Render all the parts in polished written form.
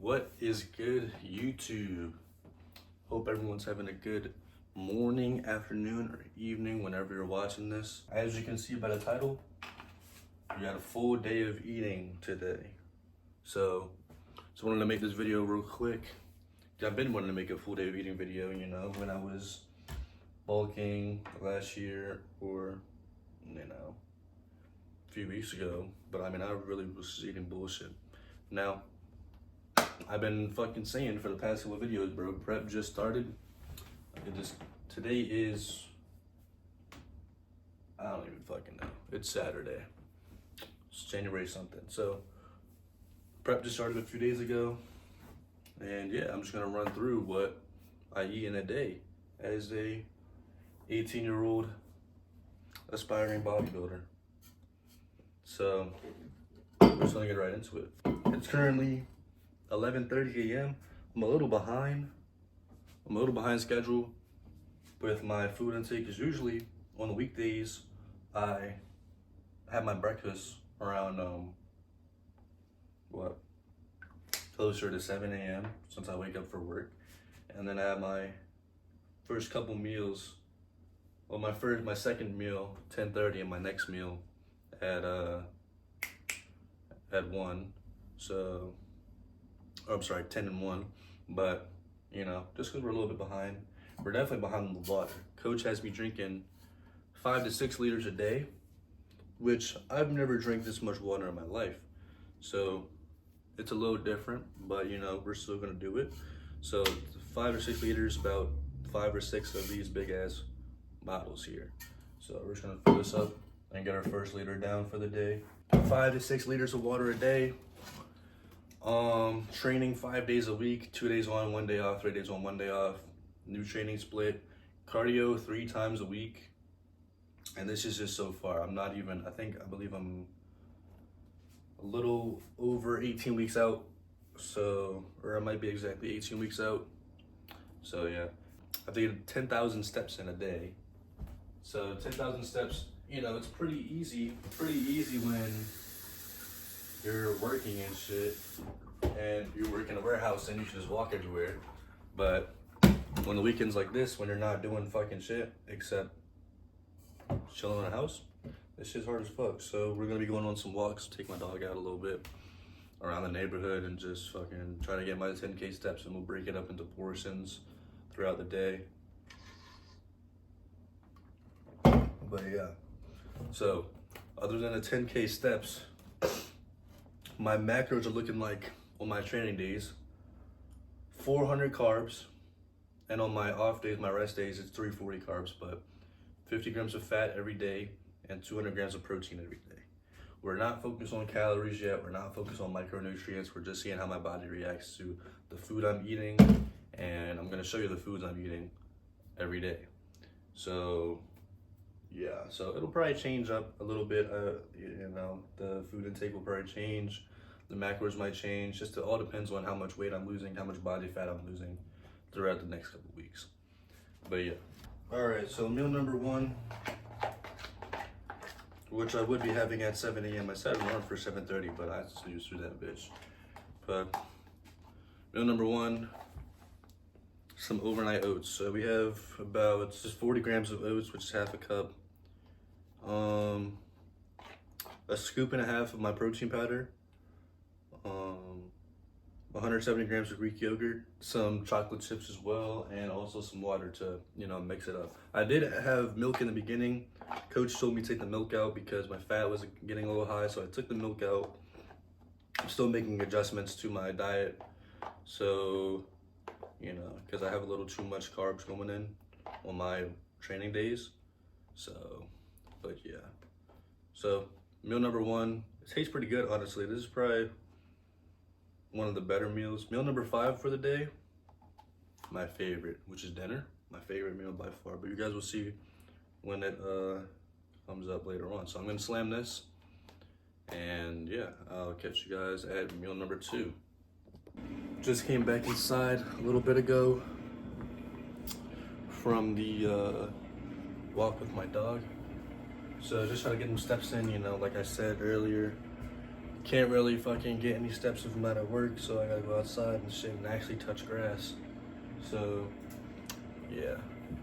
What is good, YouTube? Hope everyone's having a good morning, afternoon, or evening whenever you're watching this. As you can see by the title, we got a full day of eating today. So, just wanted to make this video real quick. I've been wanting to make a full day of eating video, you know, when I was bulking last year or, you know, a few weeks ago. But I mean, I really was just eating bullshit. Now, I've been fucking saying for the past couple of videos, bro, prep just started. Today is, I don't even fucking know. It's Saturday. It's January something. So, prep just started a few days ago. And yeah, I'm just gonna run through what I eat in a day as a 18-year-old aspiring bodybuilder. So, I'm just gonna get right into it. It's currently 11:30 a.m. I'm a little behind schedule with my food intake, because usually on the weekdays I have my breakfast around closer to 7 a.m. since I wake up for work, and then I have my first couple meals. Well, my second meal 10:30, and my next meal at 1. So, I'm sorry, 10 and 1. But you know, just because we're a little bit behind, we're definitely behind on the water. Coach has me drinking 5 to 6 liters a day, which I've never drank this much water in my life. So it's a little different, but you know, we're still gonna do it. So 5 or 6 liters, about 5 or 6 of these big ass bottles here. So we're just gonna fill this up and get our first liter down for the day. 5 to 6 liters of water a day. Training 5 days a week, 2 days on, 1 day off, 3 days on, 1 day off. New training split. Cardio 3 times a week. And this is just so far. I believe I'm a little over 18 weeks out. So, or I might be exactly 18 weeks out. So yeah, I have to get 10,000 steps in a day. So 10,000 steps, you know, it's pretty easy when you're working and shit, and you work in a warehouse and you just walk everywhere. But on the weekends like this, when you're not doing fucking shit except chilling in the house, this shit's hard as fuck. So we're gonna be going on some walks, take my dog out a little bit around the neighborhood, and just fucking try to get my 10K steps, and we'll break it up into portions throughout the day. But yeah, so other than the 10K steps, my macros are looking like, on my training days, 400 carbs, and on my off days, my rest days, it's 340 carbs, but 50 grams of fat every day and 200 grams of protein every day. We're not focused on calories yet. We're not focused on micronutrients. We're just seeing how my body reacts to the food I'm eating, and I'm gonna show you the foods I'm eating every day. So yeah, so it'll probably change up a little bit. You know, the food intake will probably change. The macros might change. Just it all depends on how much weight I'm losing, how much body fat I'm losing throughout the next couple weeks. But yeah. All right, so meal number 1, which I would be having at 7 a.m. I set an alarm for 7:30, but I snoozed through that bitch. But meal number 1, some overnight oats. So we have about just 40 grams of oats, which is half a cup. A scoop and a half of my protein powder. 170 grams of Greek yogurt, some chocolate chips as well, and also some water to, you know, mix it up. I did have milk in the beginning. Coach told me to take the milk out because my fat was getting a little high, so I took the milk out. I'm still making adjustments to my diet, so, you know, because I have a little too much carbs going in on my training days. So, but yeah. So, meal number 1, it tastes pretty good, honestly. This is probably one of the better meals. Meal number 5 for the day, my favorite, which is dinner. My favorite meal by far, but you guys will see when it comes up later on. So I'm gonna slam this, and yeah, I'll catch you guys at meal number 2. Just came back inside a little bit ago from the walk with my dog. So just try to get some steps in, you know, like I said earlier, can't really fucking get any steps if I'm out at work, so I gotta go outside and shit and actually touch grass. So, yeah.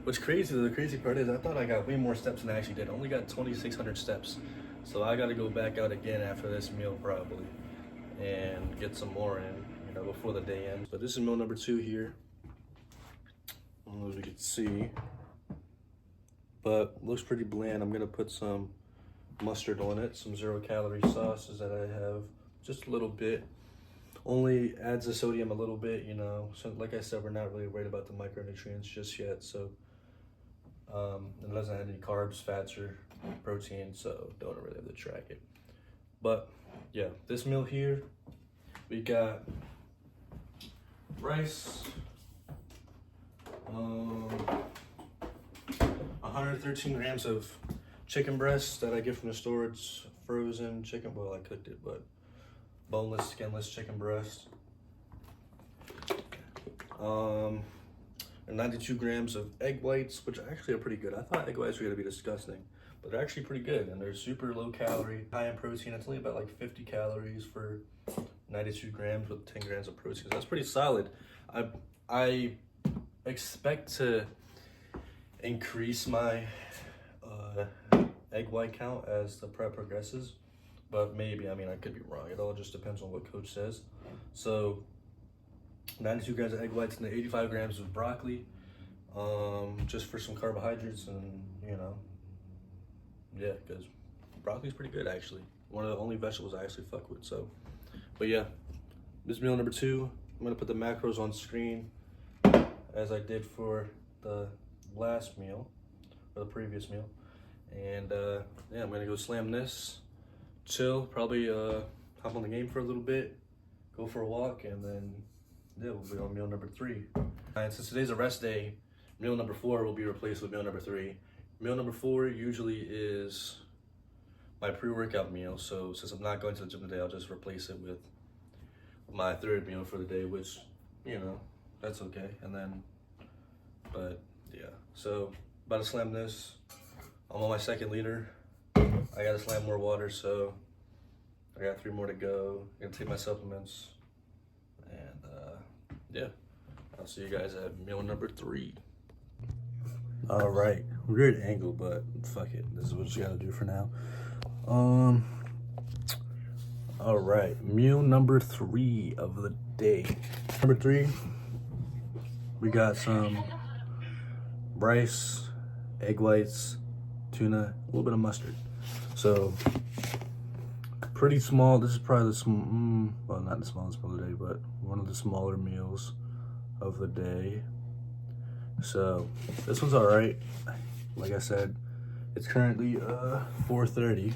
What's crazy, the crazy part is I thought I got way more steps than I actually did. I only got 2,600 steps. So I gotta go back out again after this meal probably and get some more in, you know, before the day ends. But this is meal number 2 here. I don't know if you can see, but looks pretty bland. I'm gonna put some mustard on it, some 0-calorie sauces that I have, just a little bit. Only adds the sodium a little bit, you know. So like I said, we're not really worried about the micronutrients just yet. So it doesn't have any carbs, fats, or protein, so don't really have to track it. But yeah, this meal here, we got rice, 113 grams of chicken breast that I get from the store. It's frozen chicken. Well, I cooked it, but boneless, skinless chicken breast. 92 grams of egg whites, which actually are pretty good. I thought egg whites were gonna be disgusting, but they're actually pretty good, and they're super low calorie, high in protein. It's only about like 50 calories for 92 grams with 10 grams of protein. So that's pretty solid. I expect to increase my egg white count as the prep progresses, but maybe, I mean, I could be wrong. It all just depends on what coach says. So 92 grams of egg whites and 85 grams of broccoli, just for some carbohydrates, and you know, yeah, because broccoli's pretty good actually. One of the only vegetables I actually fuck with. So, but yeah, this meal number 2. I'm gonna put the macros on screen as I did for the last meal, or the previous meal. And yeah, I'm gonna go slam this, chill, probably hop on the game for a little bit, go for a walk, and then yeah, we'll be on meal number 3. And since today's a rest day, meal number 4 will be replaced with meal number 3. Meal number 4 usually is my pre-workout meal, so since I'm not going to the gym today, I'll just replace it with my 3rd meal for the day, which, you know, that's okay. And then, but yeah, so about to slam this. I'm on my 2nd liter. I gotta slam more water, so I got 3 more to go. I'm gonna take my supplements, and yeah, I'll see you guys at meal number 3. All right, weird angle, but fuck it. This is what you gotta do for now. All right, meal number 3 of the day. Number 3, we got some rice, egg whites, tuna, a little bit of mustard. So pretty small. This is probably the well, not the smallest meal of the day, but one of the smaller meals of the day. So this one's all right. Like I said, it's currently 4:30,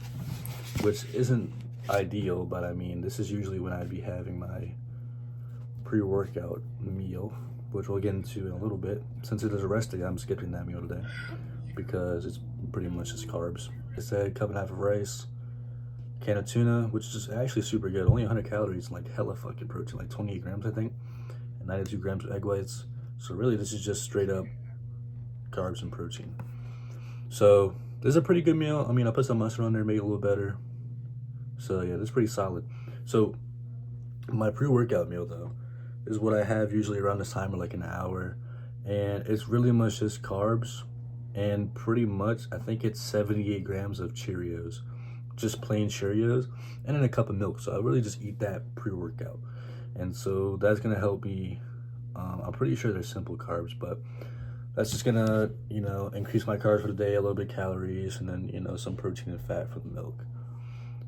which isn't ideal, but I mean, this is usually when I'd be having my pre-workout meal, which we'll get into in a little bit. Since it is a rest day, I'm skipping that meal today because it's pretty much just carbs. I said 1.5 cups of rice, can of tuna, which is actually super good, only 100 calories and like hella fucking protein, like 28 grams I think, and 92 grams of egg whites. So really this is just straight up carbs and protein. So this is a pretty good meal. I mean, I put some mustard on there, make it a little better. So yeah, that's pretty solid. So my pre-workout meal though is what I have usually around this time, or like an hour, and it's really much just carbs, and pretty much I think it's 78 grams of Cheerios, just plain Cheerios, and then a cup of milk. So I really just eat that pre-workout, and so that's gonna help me. I'm pretty sure they're simple carbs, but that's just gonna, you know, increase my carbs for the day, a little bit of calories, and then, you know, some protein and fat for the milk.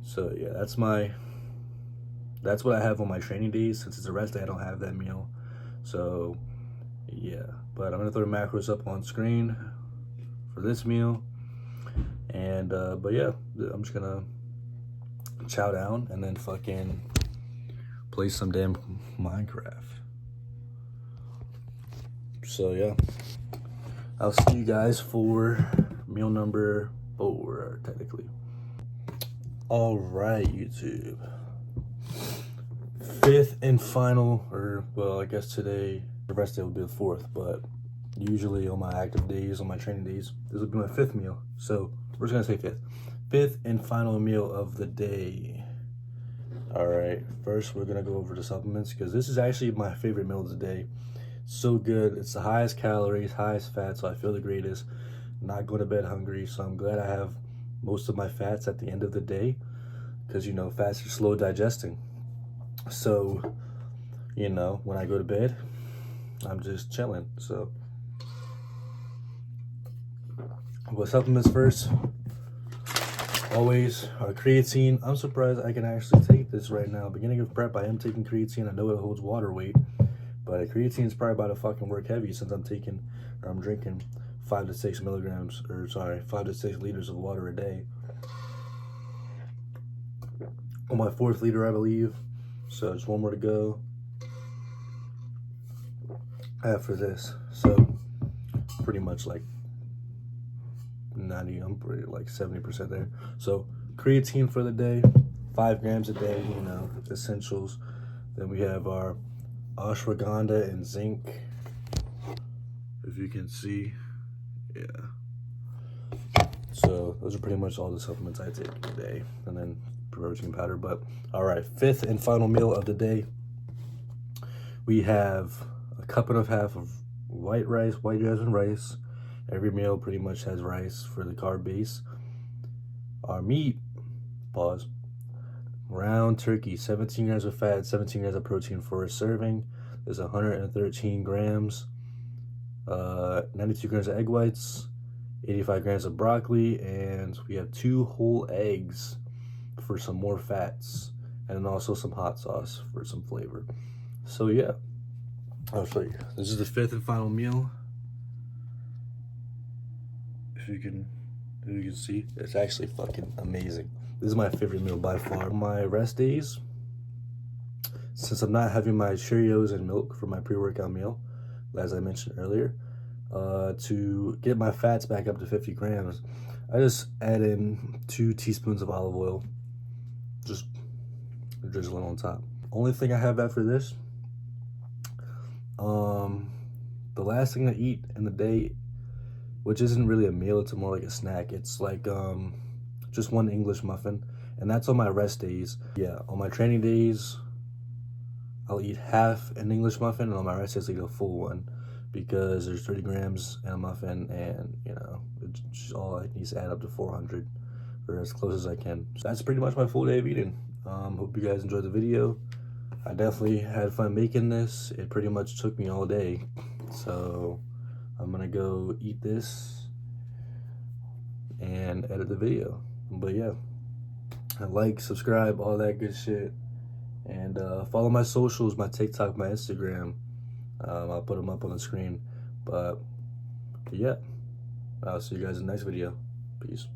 So yeah, that's what I have on my training days. Since it's a rest day, I don't have that meal. So yeah, but I'm gonna throw the macros up on screen for this meal, and but yeah, I'm just gonna chow down and then fucking play some damn Minecraft. So yeah, I'll see you guys for meal number 4, technically. All right, YouTube. 5th and final, or well, I guess today, the rest day will be the 4th, but usually on my active days, on my training days, this will be my 5th meal. So we're just gonna say 5th. 5th and final meal of the day. All right, first we're gonna go over the supplements because this is actually my favorite meal of the day. So good. It's the highest calories, highest fat, so I feel the greatest. Not go to bed hungry, so I'm glad I have most of my fats at the end of the day because, you know, fats are slow digesting. So, you know, when I go to bed, I'm just chilling. So, what supplements first? Always creatine. I'm surprised I can actually take this right now. Beginning of prep, I am taking creatine. I know it holds water weight, but creatine is probably about to fucking work heavy since I'm drinking 5 to 6 milligrams, or sorry, 5 to 6 liters of water a day. On my 4th liter, I believe. So just one more to go after this. So pretty much like 90, I'm pretty like 70% there. So creatine for the day, 5 grams a day, you know, essentials. Then we have our ashwagandha and zinc, if you can see. Yeah. So those are pretty much all the supplements I take today, and then protein powder. But all right, 5th and final meal of the day. We have a cup and a half of white jasmine rice. Every meal pretty much has rice for the carb base. Our meat, round turkey, 17 grams of fat, 17 grams of protein for a serving. There's 113 grams, 92 grams of egg whites, 85 grams of broccoli, and we have 2 whole eggs for some more fats, and then also some hot sauce for some flavor. So yeah, I'll show you. This is the 5th and final meal. If you can see, it's actually fucking amazing. This is my favorite meal by far. My rest days, since I'm not having my Cheerios and milk for my pre-workout meal, as I mentioned earlier, to get my fats back up to 50 grams, I just add in 2 teaspoons of olive oil, just drizzle it on top. Only thing I have after this, the last thing to eat in the day, which isn't really a meal, it's more like a snack. It's like just 1 English muffin, and that's on my rest days. Yeah, on my training days, I'll eat half an English muffin, and on my rest days, I'll eat a full one because there's 30 grams in a muffin, and you know, it's all it needs to add up to 400, or as close as I can. So that's pretty much my full day of eating. Hope you guys enjoyed the video. I definitely had fun making this. It pretty much took me all day, so I'm gonna go eat this and edit the video. But yeah, like, subscribe, all that good shit, and follow my socials, my TikTok, my Instagram. I'll put them up on the screen. But yeah, I'll see you guys in the next video. Peace.